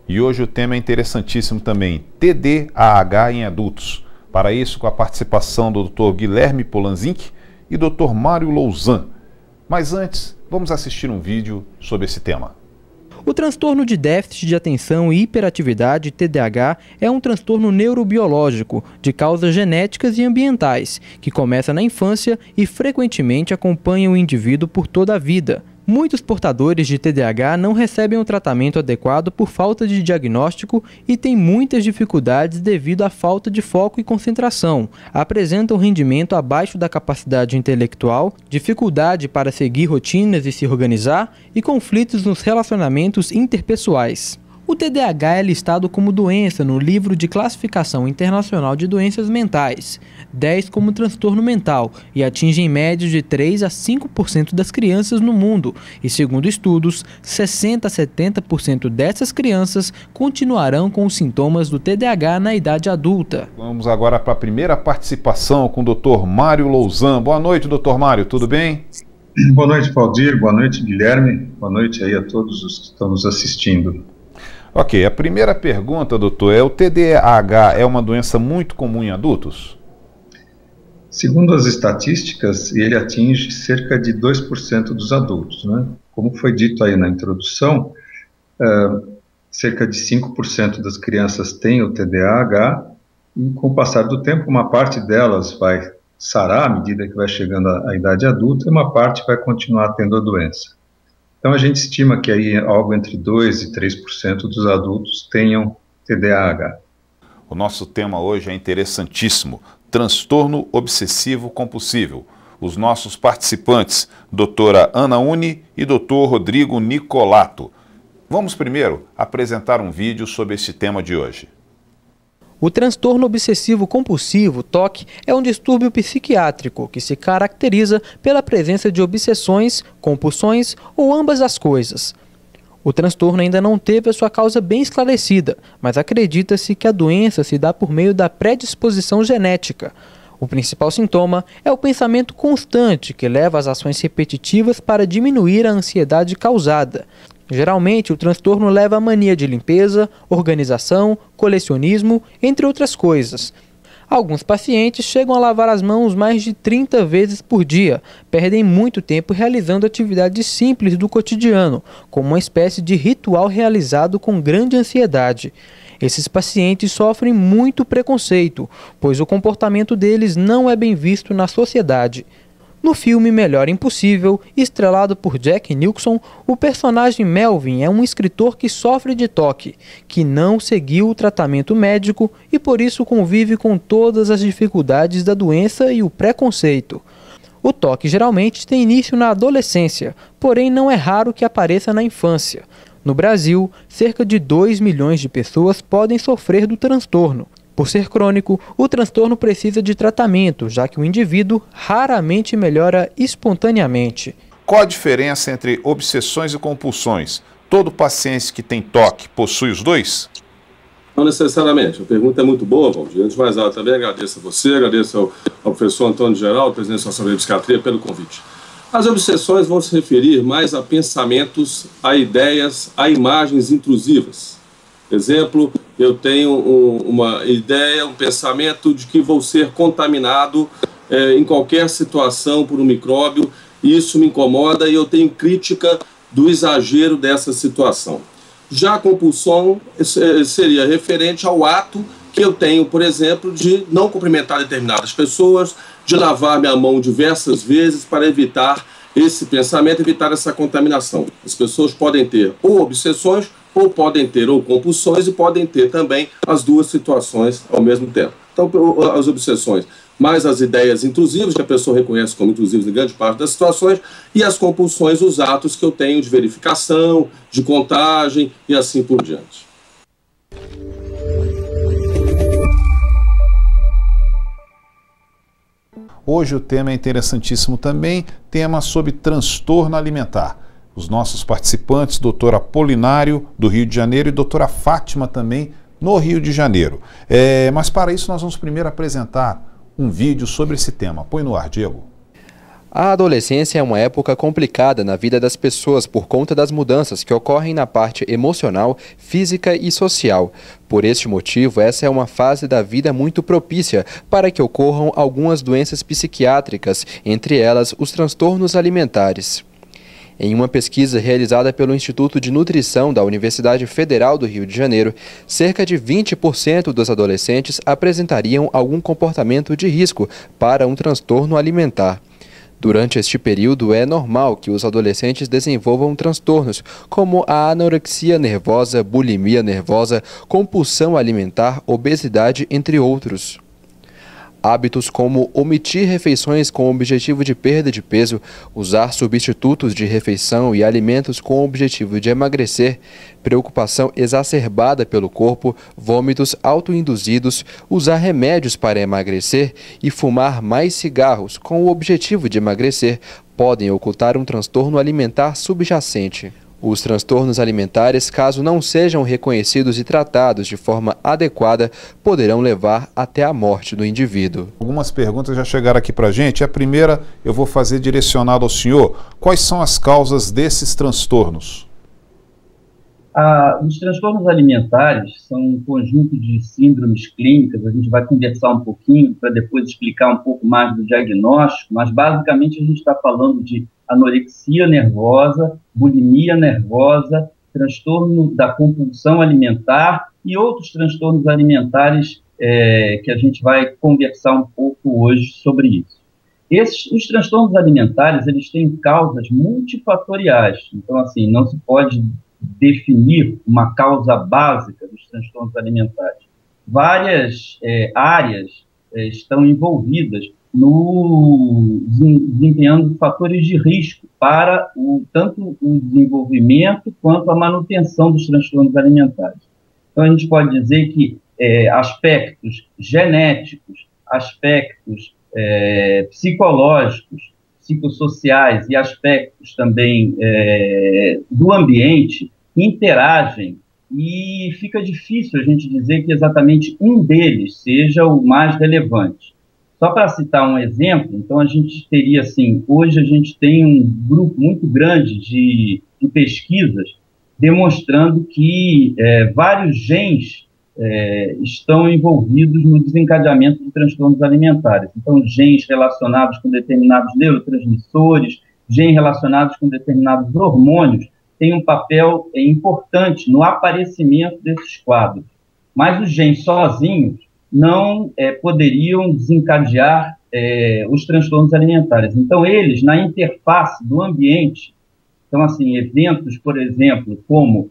E hoje o tema é interessantíssimo também, TDAH em adultos. Para isso, com a participação do Dr. Guilherme Polanzinck e Dr. Mário Louzan. Mas antes, vamos assistir um vídeo sobre esse tema. O transtorno de déficit de atenção e hiperatividade, TDAH, é um transtorno neurobiológico de causas genéticas e ambientais, que começa na infância e frequentemente acompanha o indivíduo por toda a vida. Muitos portadores de TDAH não recebem o tratamento adequado por falta de diagnóstico e têm muitas dificuldades devido à falta de foco e concentração. Apresentam rendimento abaixo da capacidade intelectual, dificuldade para seguir rotinas e se organizar e conflitos nos relacionamentos interpessoais. O TDAH é listado como doença no Livro de Classificação Internacional de Doenças Mentais, 10 como transtorno mental, e atinge em média de 3 a 5% das crianças no mundo, e segundo estudos, 60 a 70% dessas crianças continuarão com os sintomas do TDAH na idade adulta. Vamos agora para a primeira participação com o Dr. Mário Louzan. Boa noite, Dr. Mário, tudo bem? Boa noite, Valdir, boa noite, Guilherme, boa noite aí a todos os que estão nos assistindo. Ok, a primeira pergunta, doutor, o TDAH é uma doença muito comum em adultos? Segundo as estatísticas, ele atinge cerca de 2% dos adultos, né? Como foi dito aí na introdução, cerca de 5% das crianças têm o TDAH, e com o passar do tempo, uma parte delas vai sarar à medida que vai chegando à idade adulta, e uma parte vai continuar tendo a doença. Então a gente estima que aí algo entre 2% e 3% dos adultos tenham TDAH. O nosso tema hoje é interessantíssimo, transtorno obsessivo compulsivo. Os nossos participantes, doutora Ana Uni e doutor Rodrigo Nicolato. Vamos primeiro apresentar um vídeo sobre este tema de hoje. O transtorno obsessivo compulsivo, TOC, é um distúrbio psiquiátrico que se caracteriza pela presença de obsessões, compulsões ou ambas as coisas. O transtorno ainda não teve a sua causa bem esclarecida, mas acredita-se que a doença se dá por meio da predisposição genética. O principal sintoma é o pensamento constante que leva às ações repetitivas para diminuir a ansiedade causada. Geralmente, o transtorno leva à mania de limpeza, organização, colecionismo, entre outras coisas. Alguns pacientes chegam a lavar as mãos mais de 30 vezes por dia, perdem muito tempo realizando atividades simples do cotidiano, como uma espécie de ritual realizado com grande ansiedade. Esses pacientes sofrem muito preconceito, pois o comportamento deles não é bem visto na sociedade. No filme Melhor Impossível, estrelado por Jack Nicholson, o personagem Melvin é um escritor que sofre de TOC, que não seguiu o tratamento médico e por isso convive com todas as dificuldades da doença e o preconceito. O TOC geralmente tem início na adolescência, porém não é raro que apareça na infância. No Brasil, cerca de 2 milhões de pessoas podem sofrer do transtorno. Por ser crônico, o transtorno precisa de tratamento, já que o indivíduo raramente melhora espontaneamente. Qual a diferença entre obsessões e compulsões? Todo paciente que tem TOC possui os dois? Não necessariamente. A pergunta é muito boa, Valdir. Antes de mais nada, também agradeço a você, agradeço ao professor Antônio Geraldo, presidente da Associação de Psiquiatria, pelo convite. As obsessões vão se referir mais a pensamentos, a ideias, a imagens intrusivas. Exemplo, eu tenho uma ideia, um pensamento de que vou ser contaminado em qualquer situação por um micróbio, e isso me incomoda e eu tenho crítica do exagero dessa situação. Já a compulsão seria referente ao ato que eu tenho, por exemplo, de não cumprimentar determinadas pessoas, de lavar minha mão diversas vezes para evitar esse pensamento, evitar essa contaminação. As pessoas podem ter ou obsessões, ou podem ter ou compulsões, e podem ter também as duas situações ao mesmo tempo. Então, as obsessões, mais as ideias intrusivas, que a pessoa reconhece como intrusivas em grande parte das situações, e as compulsões, os atos que eu tenho de verificação, de contagem e assim por diante. Hoje o tema é interessantíssimo também, tema sobre transtorno alimentar. Os nossos participantes, doutor Apolinário, do Rio de Janeiro, e doutora Fátima também, no Rio de Janeiro. Mas para isso nós vamos primeiro apresentar um vídeo sobre esse tema. Põe no ar, Diego. A adolescência é uma época complicada na vida das pessoas por conta das mudanças que ocorrem na parte emocional, física e social. Por este motivo, essa é uma fase da vida muito propícia para que ocorram algumas doenças psiquiátricas, entre elas os transtornos alimentares. Em uma pesquisa realizada pelo Instituto de Nutrição da Universidade Federal do Rio de Janeiro, cerca de 20% dos adolescentes apresentariam algum comportamento de risco para um transtorno alimentar. Durante este período, é normal que os adolescentes desenvolvam transtornos, como a anorexia nervosa, bulimia nervosa, compulsão alimentar, obesidade, entre outros. Hábitos como omitir refeições com o objetivo de perda de peso, usar substitutos de refeição e alimentos com o objetivo de emagrecer, preocupação exacerbada pelo corpo, vômitos autoinduzidos, usar remédios para emagrecer e fumar mais cigarros com o objetivo de emagrecer podem ocultar um transtorno alimentar subjacente. Os transtornos alimentares, caso não sejam reconhecidos e tratados de forma adequada, poderão levar até a morte do indivíduo. Algumas perguntas já chegaram aqui para a gente. A primeira eu vou fazer direcionada ao senhor. Quais são as causas desses transtornos? Os transtornos alimentares são um conjunto de síndromes clínicas, a gente vai conversar um pouquinho para depois explicar um pouco mais do diagnóstico, mas basicamente a gente está falando de anorexia nervosa, bulimia nervosa, transtorno da compulsão alimentar e outros transtornos alimentares que a gente vai conversar um pouco hoje sobre isso. Os transtornos alimentares, eles têm causas multifatoriais, então, assim, não se pode definir uma causa básica dos transtornos alimentares. Várias áreas estão envolvidas no desempenhando fatores de risco para tanto o desenvolvimento quanto a manutenção dos transtornos alimentares. Então, a gente pode dizer que aspectos genéticos, aspectos psicológicos, psicossociais e aspectos também do ambiente interagem e fica difícil a gente dizer que exatamente um deles seja o mais relevante. Só para citar um exemplo, então a gente teria assim, hoje a gente tem um grupo muito grande de pesquisas demonstrando que vários genes estão envolvidos no desencadeamento de transtornos alimentares. Então, genes relacionados com determinados neurotransmissores, genes relacionados com determinados hormônios, têm um papel importante no aparecimento desses quadros. Mas os genes sozinhos não poderiam desencadear os transtornos alimentares. Então, eles, na interface do ambiente, então, assim, eventos, por exemplo, como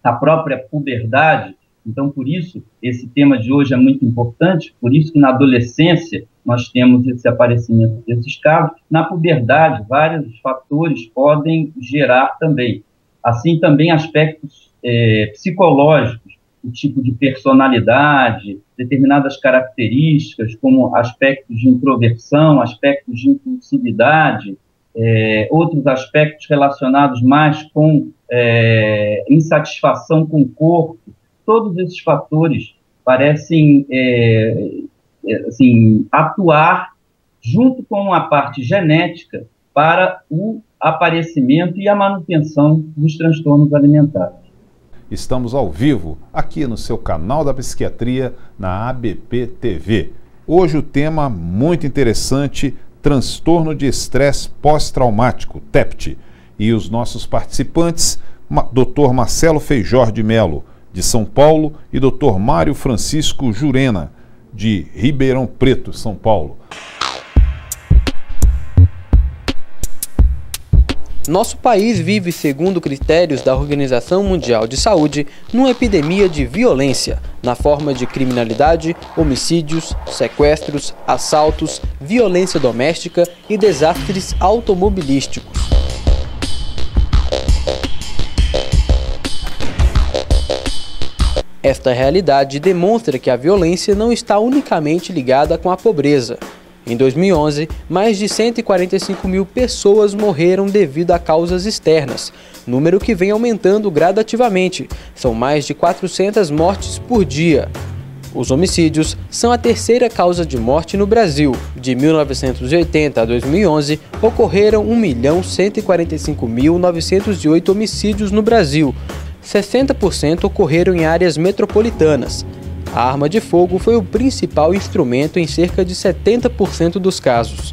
a própria puberdade. Então, por isso, esse tema de hoje é muito importante, por isso que na adolescência nós temos esse aparecimento desses casos. Na puberdade, vários fatores podem gerar também. Assim, também aspectos psicológicos, o tipo de personalidade, determinadas características, como aspectos de introversão, aspectos de impulsividade, outros aspectos relacionados mais com insatisfação com o corpo. Todos esses fatores parecem assim, atuar junto com a parte genética para o aparecimento e a manutenção dos transtornos alimentares. Estamos ao vivo aqui no seu canal da Psiquiatria na ABP TV. Hoje o tema muito interessante, transtorno de estresse pós-traumático, TEPT. E os nossos participantes, Dr. Marcelo Feijó de Melo, de São Paulo, e Dr. Mário Francisco Jurena, de Ribeirão Preto, São Paulo. Nosso país vive, segundo critérios da Organização Mundial de Saúde, numa epidemia de violência, na forma de criminalidade, homicídios, sequestros, assaltos, violência doméstica e desastres automobilísticos. Esta realidade demonstra que a violência não está unicamente ligada com a pobreza. Em 2011, mais de 145 mil pessoas morreram devido a causas externas, número que vem aumentando gradativamente. São mais de 400 mortes por dia. Os homicídios são a terceira causa de morte no Brasil. De 1980 a 2011, ocorreram 1.145.908 homicídios no Brasil. 60% ocorreram em áreas metropolitanas. A arma de fogo foi o principal instrumento em cerca de 70% dos casos.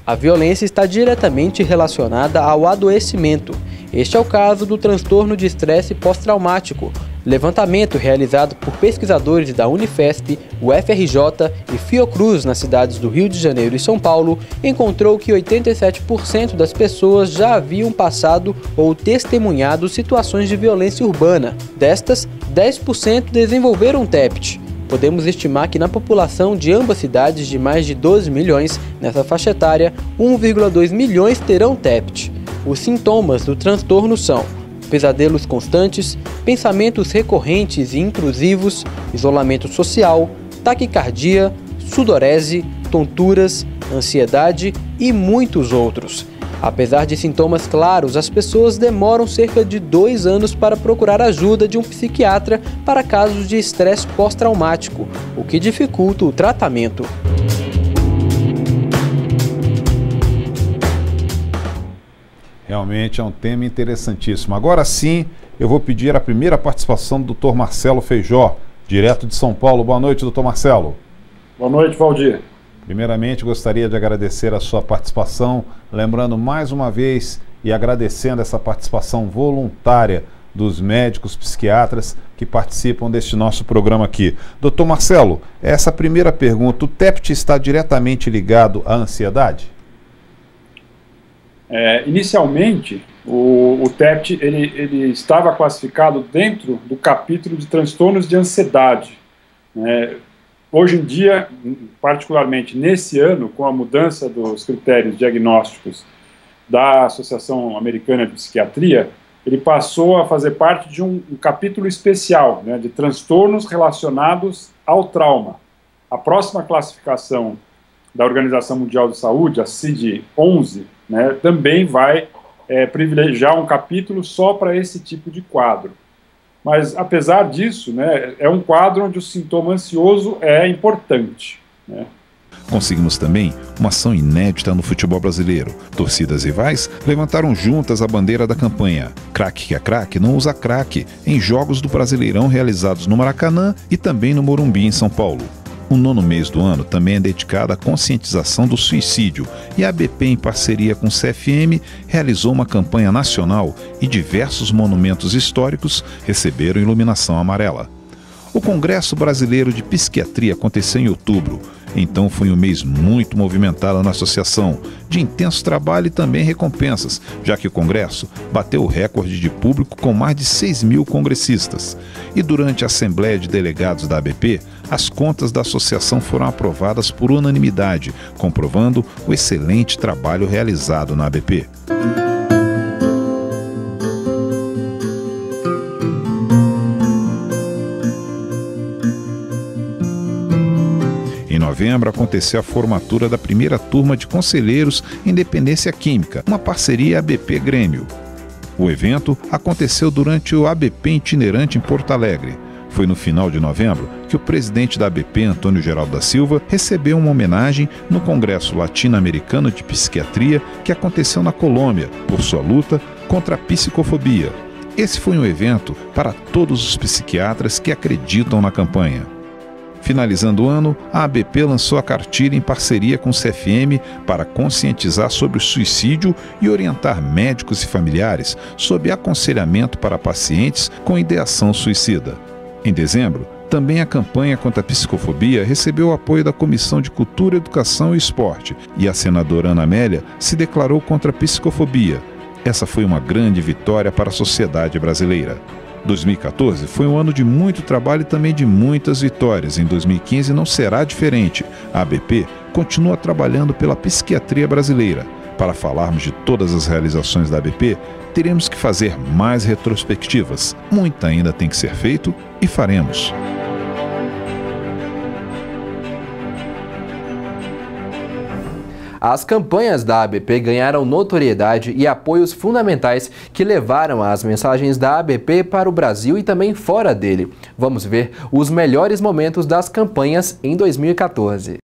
A violência está diretamente relacionada ao adoecimento. Este é o caso do transtorno de estresse pós-traumático. Levantamento realizado por pesquisadores da Unifesp, UFRJ e Fiocruz nas cidades do Rio de Janeiro e São Paulo encontrou que 87% das pessoas já haviam passado ou testemunhado situações de violência urbana. Destas, 10% desenvolveram TEPT. Podemos estimar que na população de ambas cidades de mais de 12 milhões, nessa faixa etária, 1,2 milhões terão TEPT. Os sintomas do transtorno são pesadelos constantes, pensamentos recorrentes e intrusivos, isolamento social, taquicardia, sudorese, tonturas, ansiedade e muitos outros. Apesar de sintomas claros, as pessoas demoram cerca de 2 anos para procurar ajuda de um psiquiatra para casos de estresse pós-traumático, o que dificulta o tratamento. Realmente é um tema interessantíssimo. Agora sim, eu vou pedir a primeira participação do Dr. Marcelo Feijó, direto de São Paulo. Boa noite, Dr. Marcelo. Boa noite, Valdir. Primeiramente, gostaria de agradecer a sua participação, lembrando mais uma vez e agradecendo essa participação voluntária dos médicos psiquiatras que participam deste nosso programa aqui. Dr. Marcelo, essa primeira pergunta, o TEPT está diretamente ligado à ansiedade? Inicialmente, o TEPT ele estava classificado dentro do capítulo de transtornos de ansiedade. Hoje em dia, particularmente nesse ano, com a mudança dos critérios diagnósticos da Associação Americana de Psiquiatria, ele passou a fazer parte de um capítulo especial, de transtornos relacionados ao trauma. A próxima classificação da Organização Mundial de Saúde, a CID-11, também vai privilegiar um capítulo só para esse tipo de quadro. Mas, apesar disso, é um quadro onde o sintoma ansioso é importante. Conseguimos também uma ação inédita no futebol brasileiro. Torcidas rivais levantaram juntas a bandeira da campanha Craque que é craque não usa craque em jogos do Brasileirão realizados no Maracanã e também no Morumbi, em São Paulo. O 9º mês do ano também é dedicado à conscientização do suicídio e a ABP, em parceria com o CFM, realizou uma campanha nacional e diversos monumentos históricos receberam iluminação amarela. O Congresso Brasileiro de Psiquiatria aconteceu em outubro, então foi um mês muito movimentado na associação, de intenso trabalho e também recompensas, já que o Congresso bateu o recorde de público com mais de 6.000 congressistas. E durante a Assembleia de Delegados da ABP, as contas da associação foram aprovadas por unanimidade, comprovando o excelente trabalho realizado na ABP. Em novembro, aconteceu a formatura da primeira turma de conselheiros em dependência química, uma parceria ABP-Grêmio. O evento aconteceu durante o ABP itinerante em Porto Alegre. Foi no final de novembro que o presidente da ABP, Antônio Geraldo da Silva, recebeu uma homenagem no Congresso Latino-Americano de Psiquiatria que aconteceu na Colômbia, por sua luta contra a psicofobia. Esse foi um evento para todos os psiquiatras que acreditam na campanha. Finalizando o ano, a ABP lançou a cartilha em parceria com o CFM para conscientizar sobre o suicídio e orientar médicos e familiares sobre aconselhamento para pacientes com ideação suicida. Em dezembro, também a campanha contra a psicofobia recebeu o apoio da Comissão de Cultura, Educação e Esporte e a senadora Ana Amélia se declarou contra a psicofobia. Essa foi uma grande vitória para a sociedade brasileira. 2014 foi um ano de muito trabalho e também de muitas vitórias. Em 2015 não será diferente. A ABP continua trabalhando pela psiquiatria brasileira. Para falarmos de todas as realizações da ABP, teremos que fazer mais retrospectivas. Muito ainda tem que ser feito e faremos. As campanhas da ABP ganharam notoriedade e apoios fundamentais que levaram as mensagens da ABP para o Brasil e também fora dele. Vamos ver os melhores momentos das campanhas em 2014.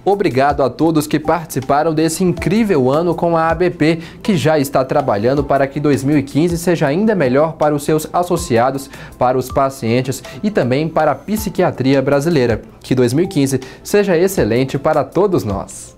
Obrigado a todos que participaram desse incrível ano com a ABP, que já está trabalhando para que 2015 seja ainda melhor para os seus associados, para os pacientes e também para a psiquiatria brasileira. Que 2015 seja excelente para todos nós.